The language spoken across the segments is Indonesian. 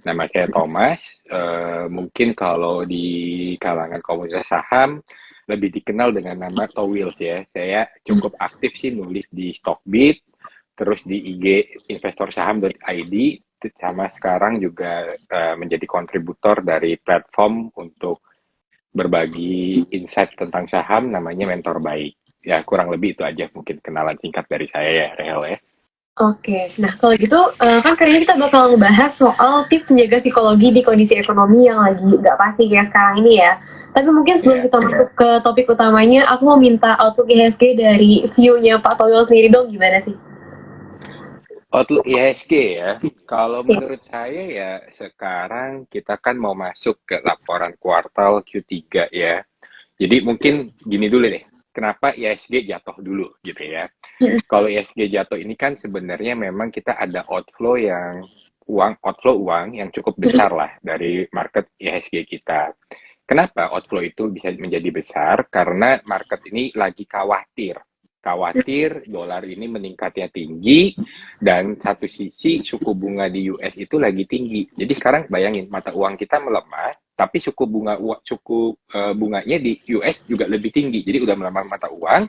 Nama saya Thomas. Mungkin kalau di kalangan komunitas saham lebih dikenal dengan nama Towils ya. Saya cukup aktif sih nulis di Stockbit, terus di IG investorsaham.id, sama sekarang juga menjadi kontributor dari platform untuk berbagi insight tentang saham namanya Mentor Baik. Ya kurang lebih itu aja mungkin kenalan singkat dari saya ya, Rehel ya. Oke, nah kalau gitu kan kali ini kita bakal ngebahas soal tips menjaga psikologi di kondisi ekonomi yang lagi nggak pasti kayak sekarang ini ya. Tapi mungkin sebelum Ya. kita masuk ke topik utamanya, aku mau minta outlook IHSG dari view-nya Pak Toyo sendiri dong, gimana sih? Outlook IHSG ya. Kalau Ya. menurut saya ya sekarang kita kan mau masuk ke laporan kuartal Q3 ya. Jadi mungkin gini dulu deh. Kenapa IHSG jatuh dulu gitu ya. Kalau IHSG jatuh ini kan sebenarnya memang kita ada outflow uang yang cukup besar lah dari market IHSG kita. Kenapa outflow itu bisa menjadi besar? Karena market ini lagi khawatir dolar ini meningkatnya tinggi, dan satu sisi suku bunga di US itu lagi tinggi. Jadi sekarang bayangin mata uang kita melemah, tapi bunganya di US juga lebih tinggi. Jadi udah melemah mata uang,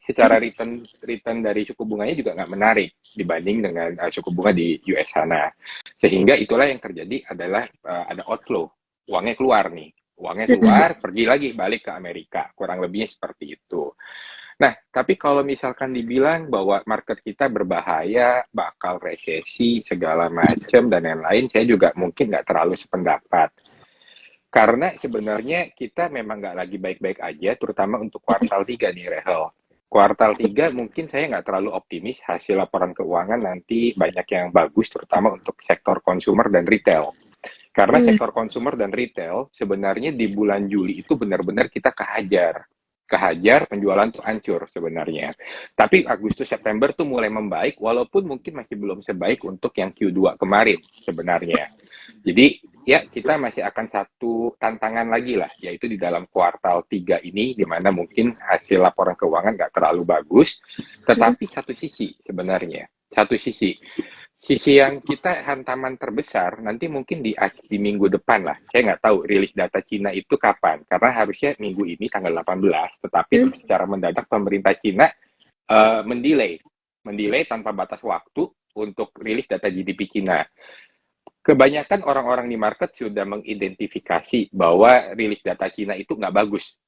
secara return dari suku bunganya juga nggak menarik dibanding dengan suku bunga di US sana. Sehingga itulah yang terjadi adalah ada outflow, uangnya keluar nih. Uangnya keluar, pergi lagi, balik ke Amerika. Kurang lebihnya seperti itu. Nah, tapi kalau misalkan dibilang bahwa market kita berbahaya, bakal resesi, segala macam, dan lain-lain, saya juga mungkin nggak terlalu sependapat. Karena sebenarnya kita memang nggak lagi baik-baik aja, terutama untuk kuartal 3 nih, Rehel. Kuartal 3 mungkin saya nggak terlalu optimis hasil laporan keuangan nanti banyak yang bagus, terutama untuk sektor consumer dan retail. Karena sektor consumer dan retail sebenarnya di bulan Juli itu benar-benar kita kehajar penjualan tuh hancur sebenarnya. Tapi Agustus September tuh mulai membaik walaupun mungkin masih belum sebaik untuk yang Q2 kemarin sebenarnya. Jadi ya kita masih akan satu tantangan lagi lah, yaitu di dalam kuartal 3 ini di mana mungkin hasil laporan keuangan nggak terlalu bagus, tetapi satu sisi yang kita hantaman terbesar nanti mungkin di minggu depan lah. Saya nggak tahu rilis data Cina itu kapan, karena harusnya minggu ini tanggal 18, tetapi secara mendadak pemerintah Cina mendelay tanpa batas waktu untuk rilis data GDP Cina. Kebanyakan orang-orang di market sudah mengidentifikasi bahwa rilis data Cina itu nggak bagus.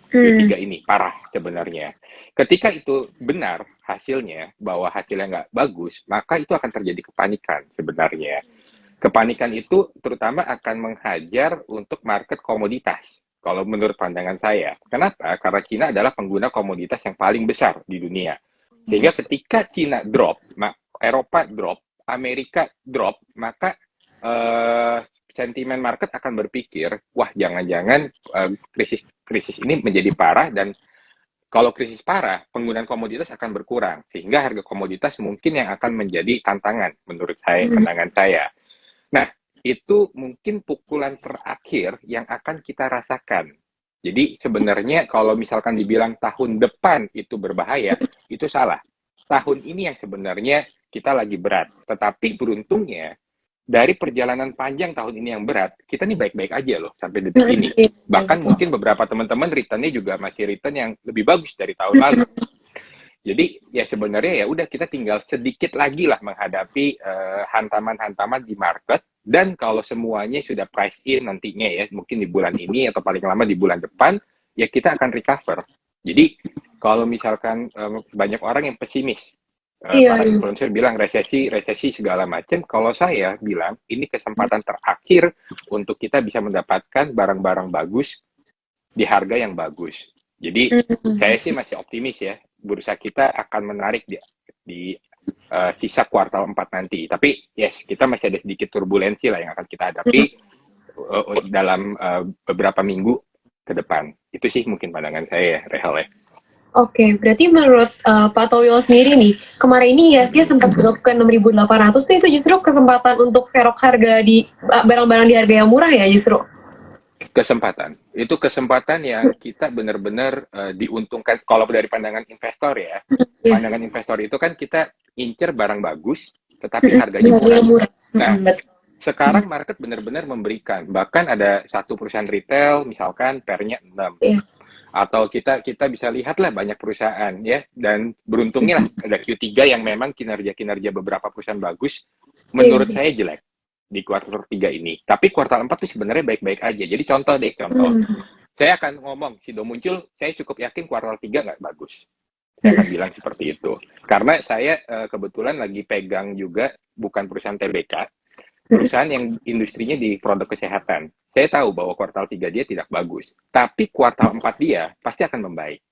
Q3 ini parah sebenarnya. Ketika itu benar hasilnya, bahwa hasilnya nggak bagus, maka itu akan terjadi kepanikan sebenarnya. Kepanikan itu terutama akan menghajar untuk market komoditas, kalau menurut pandangan saya. Kenapa? Karena Cina adalah pengguna komoditas yang paling besar di dunia. Sehingga ketika Cina drop, Eropa drop, Amerika drop, maka sentimen market akan berpikir, wah jangan-jangan krisis ini menjadi parah, dan kalau krisis parah, penggunaan komoditas akan berkurang, sehingga harga komoditas mungkin yang akan menjadi tantangan menurut saya, pandangan saya. Nah, itu mungkin pukulan terakhir yang akan kita rasakan. Jadi sebenarnya kalau misalkan dibilang tahun depan itu berbahaya, itu salah. Tahun ini yang sebenarnya kita lagi berat. Tetapi beruntungnya, dari perjalanan panjang tahun ini yang berat, kita nih baik-baik aja loh sampai detik ini. Bahkan mungkin beberapa teman-teman returnnya juga masih return yang lebih bagus dari tahun lalu. Jadi ya sebenarnya ya udah kita tinggal sedikit lagi lah menghadapi hantaman-hantaman di market, dan kalau semuanya sudah price in nantinya ya, mungkin di bulan ini atau paling lama di bulan depan, ya kita akan recover. Jadi kalau misalkan banyak orang yang pesimis, para influencer bilang resesi segala macam, kalau saya bilang ini kesempatan terakhir untuk kita bisa mendapatkan barang-barang bagus di harga yang bagus. Jadi saya sih masih optimis ya, bursa kita akan menarik di sisa kuartal 4 nanti. Tapi yes, kita masih ada sedikit turbulensi lah yang akan kita hadapi dalam beberapa minggu ke depan. Itu sih mungkin pandangan saya ya, Rehel ya. Oke, berarti menurut Pak Toyo sendiri nih, kemarin ini IHSG sempat drop ke 6.800 tuh, itu justru kesempatan untuk serok harga di barang-barang di harga yang murah ya justru? Itu kesempatan yang kita benar-benar diuntungkan kalau dari pandangan investor ya. Pandangan investor itu kan kita incer barang bagus tetapi harganya murah. Nah, Sekarang market benar-benar memberikan, bahkan ada satu perusahaan retail misalkan pernya 6. Iya. Atau kita bisa lihatlah banyak perusahaan ya, dan beruntungnya lah ada Q3 yang memang kinerja beberapa perusahaan bagus, menurut Iya. saya jelek di kuartal 3 ini. Tapi kuartal 4 tuh sebenarnya baik-baik aja. Jadi contoh, saya akan ngomong, Sido muncul, saya cukup yakin kuartal 3 nggak bagus. Saya akan bilang seperti itu. Karena saya kebetulan lagi pegang juga, bukan perusahaan TBK, perusahaan yang industrinya di produk kesehatan. Saya tahu bahwa kuartal 3 dia tidak bagus. Tapi kuartal 4 dia pasti akan membaik.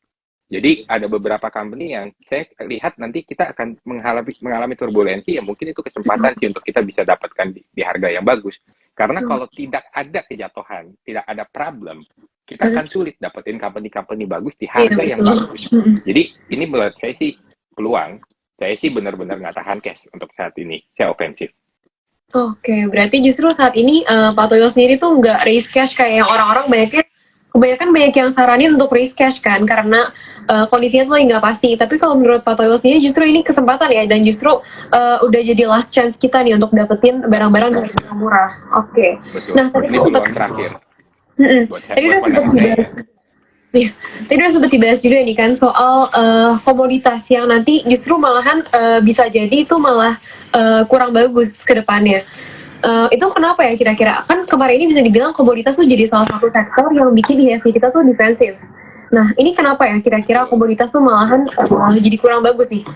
Jadi ada beberapa company yang saya lihat nanti kita akan mengalami turbulensi, ya mungkin itu kesempatan sih untuk kita bisa dapatkan di harga yang bagus. Karena kalau tidak ada kejatuhan, tidak ada problem, kita akan sulit dapetin company-company bagus di harga yang bagus. Jadi ini menurut saya sih peluang. Saya sih benar-benar nggak tahan cash untuk saat ini. Saya ofensif. Oke, berarti justru saat ini Pak Toyo sendiri tuh nggak raise cash kayak yang orang-orang kebanyakan banyak yang saranin untuk raise cash kan, karena kondisinya tuh lagi nggak pasti. Tapi kalau menurut Pak Toyo sendiri justru ini kesempatan ya, dan justru udah jadi last chance kita nih untuk dapetin barang-barang dari yang murah. Oke. Betul. Nah, tadi Ini peluang terakhir. tadi udah sempat dibahas. Ya, tadi udah sempat dibahas juga nih kan soal komoditas yang nanti justru malahan bisa jadi itu malah kurang bagus ke depannya. Itu kenapa ya kira-kira? Kan kemarin ini bisa dibilang komoditas tuh jadi salah satu sektor yang bikin IHSG kita tuh defensif. Nah, ini kenapa ya kira-kira komoditas tuh malahan jadi kurang bagus nih?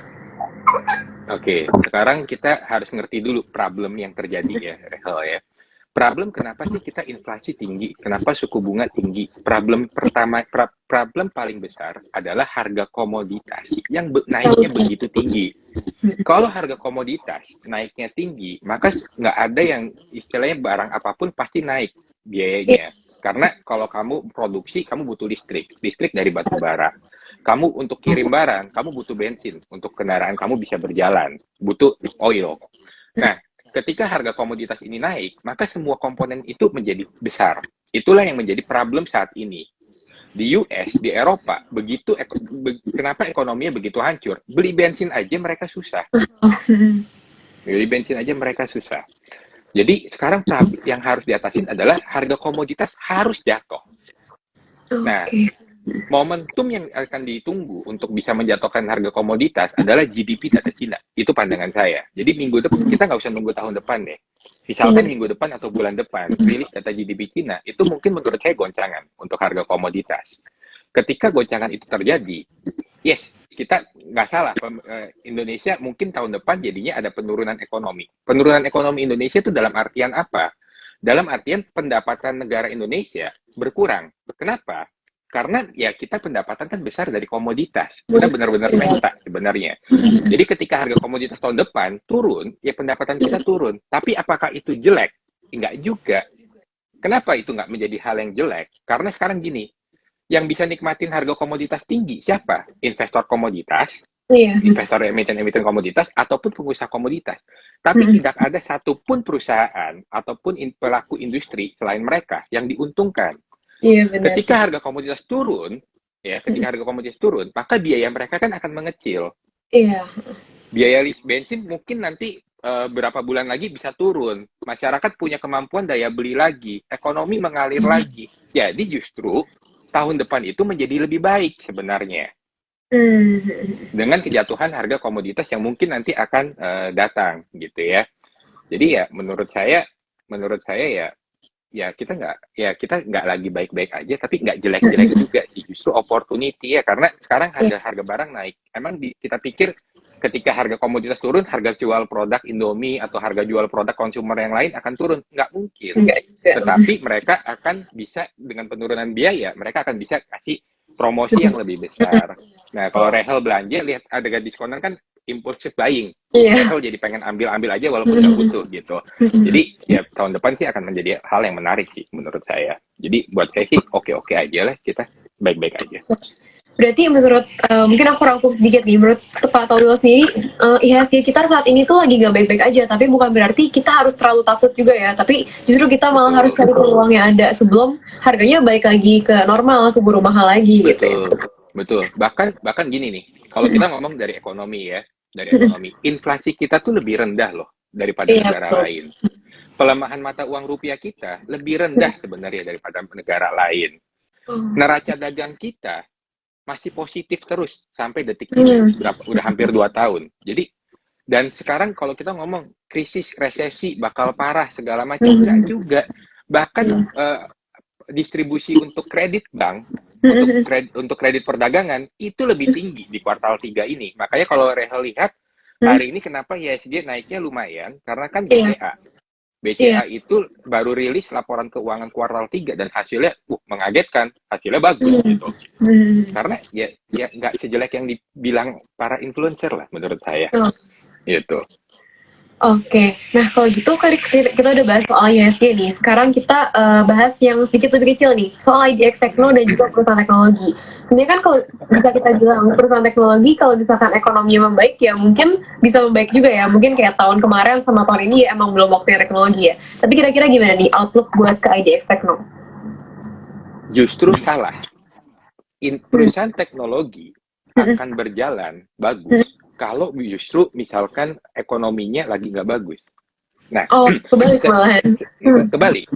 Oke, sekarang kita harus ngerti dulu problem yang terjadi ya, Rachel ya. Problem kenapa sih kita inflasi tinggi? Kenapa suku bunga tinggi? Problem pertama, problem paling besar adalah harga komoditas yang naiknya begitu tinggi. Kalau harga komoditas naiknya tinggi, maka nggak ada yang istilahnya barang apapun pasti naik biayanya. Karena kalau kamu produksi, kamu butuh listrik dari batu bara. Kamu untuk kirim barang, kamu butuh bensin untuk kendaraan kamu bisa berjalan, butuh oil. Nah, ketika harga komoditas ini naik, maka semua komponen itu menjadi besar. Itulah yang menjadi problem saat ini. Di US, di Eropa, kenapa ekonominya begitu hancur? Beli bensin aja mereka susah. Jadi sekarang yang harus diatasin adalah harga komoditas harus jatuh. Nah, momentum yang akan ditunggu untuk bisa menjatuhkan harga komoditas adalah GDP data Cina. Itu pandangan saya. Jadi minggu depan, kita nggak usah nunggu tahun depan deh. Misalkan minggu depan atau bulan depan, rilis data GDP Cina, itu mungkin menurut saya goncangan untuk harga komoditas. Ketika goncangan itu terjadi, yes, kita nggak salah. Indonesia mungkin tahun depan jadinya ada penurunan ekonomi. Penurunan ekonomi Indonesia itu dalam artian apa? Dalam artian pendapatan negara Indonesia berkurang. Kenapa? Karena ya kita pendapatan kan besar dari komoditas. Kita benar-benar pesta sebenarnya. Jadi ketika harga komoditas tahun depan turun, ya pendapatan kita turun. Tapi apakah itu jelek? Enggak juga. Kenapa itu nggak menjadi hal yang jelek? Karena sekarang gini, yang bisa nikmatin harga komoditas tinggi siapa? Investor komoditas, investor emiten komoditas, ataupun pengusaha komoditas. Tapi tidak ada satupun perusahaan ataupun pelaku industri selain mereka yang diuntungkan. Iya, benar. Ketika harga komoditas turun, maka biaya mereka kan akan mengecil. Iya. Biaya bensin mungkin nanti berapa bulan lagi bisa turun. Masyarakat punya kemampuan daya beli lagi, ekonomi mengalir lagi. Jadi justru tahun depan itu menjadi lebih baik sebenarnya. Dengan kejatuhan harga komoditas yang mungkin nanti akan datang gitu ya. Jadi ya menurut saya ya kita nggak lagi baik-baik aja, tapi nggak jelek-jelek juga sih, justru opportunity ya, karena sekarang harga barang naik. Emang kita pikir ketika harga komoditas turun, harga jual produk Indomie atau harga jual produk konsumer yang lain akan turun? Nggak mungkin. Tetapi mereka akan bisa dengan penurunan biaya, mereka akan bisa kasih promosi yang lebih besar. Nah, kalau Rachel belanja, lihat ada diskonan kan impulsive buying. Rachel jadi pengen ambil aja walaupun nggak butuh gitu. Jadi ya tahun depan sih akan menjadi hal yang menarik sih menurut saya. Jadi buat saya sih oke-oke aja lah, kita baik-baik aja. Berarti menurut, mungkin aku rangkum sedikit nih, menurut Pak Toyo sendiri, IHSG kita saat ini tuh lagi nggak baik-baik aja, tapi bukan berarti kita harus terlalu takut juga ya, tapi justru kita malah harus cari peluang yang ada sebelum harganya balik lagi ke normal, keburu mahal lagi gitu ya. Betul. Bahkan gini nih, kalau kita ngomong dari ekonomi, inflasi kita tuh lebih rendah loh daripada negara lain. pelemahan mata uang rupiah kita lebih rendah sebenarnya daripada negara lain. Neraca dagang kita masih positif terus sampai detik ini, udah hampir 2 tahun. Jadi, dan sekarang kalau kita ngomong krisis, resesi, bakal parah, segala macam, enggak juga. Bahkan distribusi untuk kredit bank, untuk kredit perdagangan, itu lebih tinggi di kuartal 3 ini. Makanya kalau Rehel lihat, hari ini kenapa IHSG naiknya lumayan, karena kan BCA. BCA itu baru rilis laporan keuangan kuartal 3 dan hasilnya mengagetkan, hasilnya bagus gitu. Karena ya nggak sejelek yang dibilang para influencer lah menurut saya. Gitu. Oke, nah kalau gitu kita udah bahas soal IHSG nih. Sekarang kita bahas yang sedikit lebih kecil nih, soal IDX Tekno dan juga perusahaan teknologi. Sebenarnya kan kalau bisa kita bilang perusahaan teknologi, kalau misalkan ekonominya membaik ya mungkin bisa membaik juga ya. Mungkin kayak tahun kemarin sama tahun ini ya emang belum waktunya teknologi ya. Tapi kira-kira gimana nih outlook buat ke IDX Tekno? Justru salah. Perusahaan teknologi akan berjalan bagus kalau justru misalkan ekonominya lagi nggak bagus. Nah, kebalik malahan. Kebalik.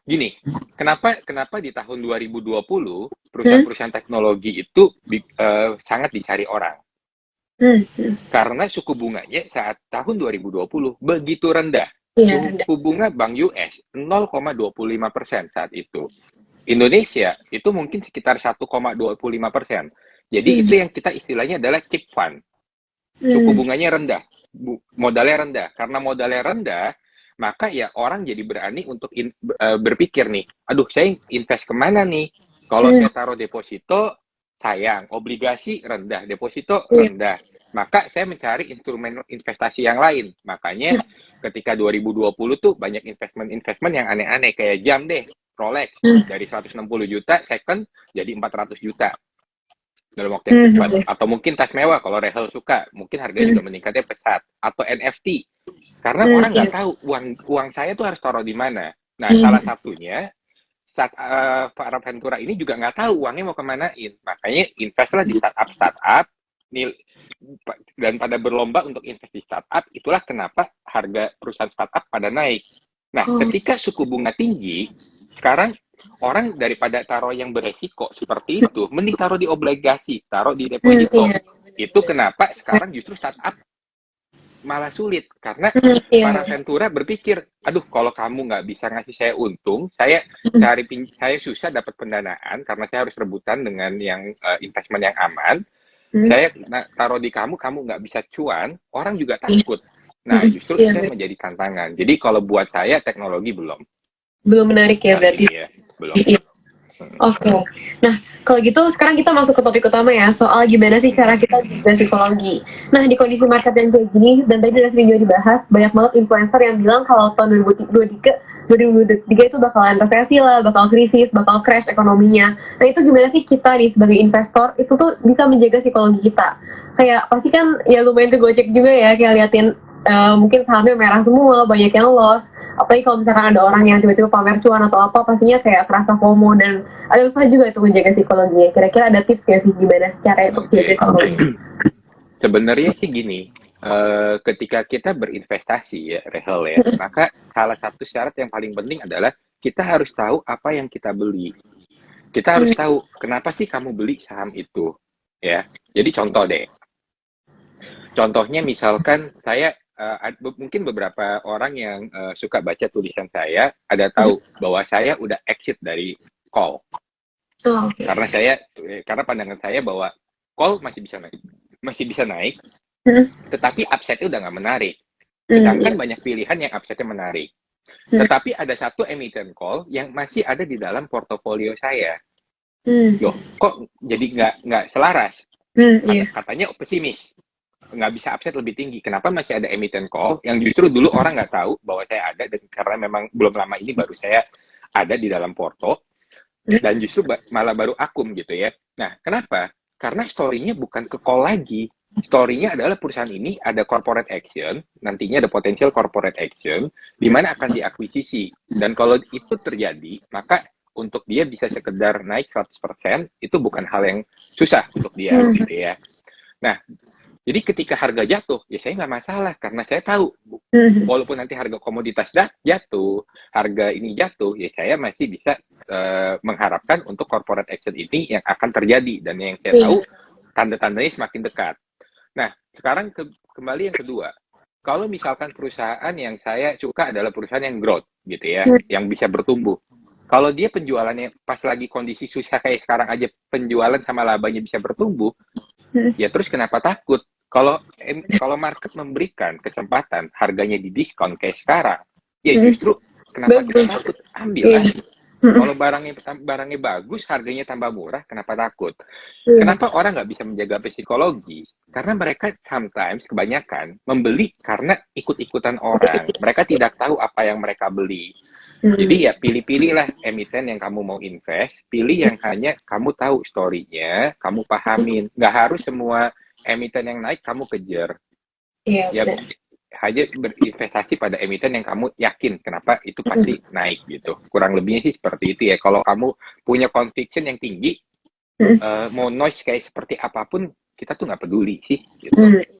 Gini, kenapa di tahun 2020 perusahaan-perusahaan teknologi itu sangat dicari orang? Karena suku bunganya saat tahun 2020 begitu rendah. Suku bunga Bank US 0,25% saat itu. Indonesia itu mungkin sekitar 1,25%. Jadi itu yang kita istilahnya adalah cheap fund. Suku bunganya rendah, modalnya rendah. Karena modalnya rendah, maka ya orang jadi berani untuk berpikir nih, aduh saya invest kemana nih? Kalau saya taruh deposito, sayang, obligasi rendah, deposito rendah. Maka saya mencari instrumen investasi yang lain. Makanya ketika 2020 tuh banyak investment yang aneh-aneh, kayak jam deh, Rolex, dari 160 juta, second jadi 400 juta. Dalam waktu yang cepat. Atau mungkin tas mewah, kalau Rehel suka, mungkin harganya juga meningkatnya pesat. Atau NFT. Karena orang nggak tahu uang saya tuh harus taruh di mana. Nah, salah satunya, para Ventura ini juga nggak tahu uangnya mau kemanain. Makanya investlah di startup, dan pada berlomba untuk invest di startup, itulah kenapa harga perusahaan startup pada naik. Nah, ketika suku bunga tinggi, sekarang orang daripada taruh yang beresiko seperti itu, mending taruh di obligasi, taruh di deposito. Itu kenapa sekarang justru startup malah sulit. Karena para Ventura berpikir, aduh kalau kamu nggak bisa ngasih saya untung, saya susah dapat pendanaan karena saya harus rebutan dengan yang investment yang aman. Saya taruh di kamu nggak bisa cuan, orang juga takut. Nah, justru itu menjadi tantangan. Jadi kalau buat saya teknologi belum menarik ya berarti. Ya, belum. Oke. Nah, kalau gitu sekarang kita masuk ke topik utama ya, soal gimana sih cara kita juga psikologi. Nah, di kondisi market yang kayak gini, dan tadi udah sering juga dibahas, banyak banget influencer yang bilang kalau tahun 2023 itu bakalan resesi lah, bakal krisis, bakal crash ekonominya. Nah, itu gimana sih kita nih sebagai investor, itu tuh bisa menjaga psikologi kita? Kayak pasti kan ya lumayan tergocek juga ya, kayak liatin mungkin sahamnya merah semua, banyak yang loss. Apalagi kalau misalkan ada orang yang tiba-tiba pamer cuan atau apa, pastinya kayak kerasa FOMO dan ada usaha juga itu menjaga psikologi. Kira-kira ada tips nggak sih gimana cara untuk menjaga psikologi? Sebenarnya sih gini, ketika kita berinvestasi ya, Rehel ya, maka salah satu syarat yang paling penting adalah kita harus tahu apa yang kita beli. Kita harus tahu kenapa sih kamu beli saham itu, ya. Jadi contoh deh. Contohnya misalkan saya mungkin beberapa orang yang suka baca tulisan saya ada tahu bahwa saya udah exit dari call. Karena pandangan saya bahwa call masih bisa naik, tetapi upside-nya udah nggak menarik. Sedangkan banyak pilihan yang upside-nya menarik. Tetapi ada satu emiten call yang masih ada di dalam portofolio saya. Loh, kok jadi nggak selaras? Katanya pesimis. Nggak bisa upside lebih tinggi. Kenapa masih ada emiten call yang justru dulu orang nggak tahu bahwa saya ada, dan karena memang belum lama ini baru saya ada di dalam porto, dan justru malah baru akum gitu ya. Nah, kenapa? Karena story-nya bukan ke call lagi. Story-nya adalah perusahaan ini ada corporate action, nantinya ada potential corporate action, di mana akan diakuisisi. Dan kalau itu terjadi, maka untuk dia bisa sekedar naik 100%, itu bukan hal yang susah untuk dia gitu ya. Nah, Jadi ketika harga jatuh, ya saya nggak masalah karena saya tahu walaupun nanti harga komoditas jatuh, harga ini jatuh, ya saya masih bisa mengharapkan untuk corporate action ini yang akan terjadi dan yang saya tahu tanda-tandanya semakin dekat. Nah, sekarang kembali yang kedua. Kalau misalkan perusahaan yang saya suka adalah perusahaan yang growth gitu ya, yang bisa bertumbuh. Kalau dia penjualannya pas lagi kondisi susah kayak sekarang aja penjualan sama labanya bisa bertumbuh, ya terus kenapa takut? Kalau market memberikan kesempatan harganya di diskon kayak sekarang, ya justru kenapa kita takut? Ambil lah. Kalau barangnya bagus, harganya tambah murah, kenapa takut? Kenapa orang nggak bisa menjaga psikologi? Karena mereka sometimes kebanyakan membeli karena ikut-ikutan orang. Mereka tidak tahu apa yang mereka beli. Jadi ya pilih-pilihlah emiten yang kamu mau invest, pilih yang hanya kamu tahu story-nya, kamu pahamin. Nggak harus semua emiten yang naik kamu kejar. Ya hanya berinvestasi pada emiten yang kamu yakin kenapa itu pasti naik gitu. Kurang lebihnya sih seperti itu ya. Kalau kamu punya conviction yang tinggi, mau noise kayak seperti apapun, kita tuh nggak peduli sih gitu.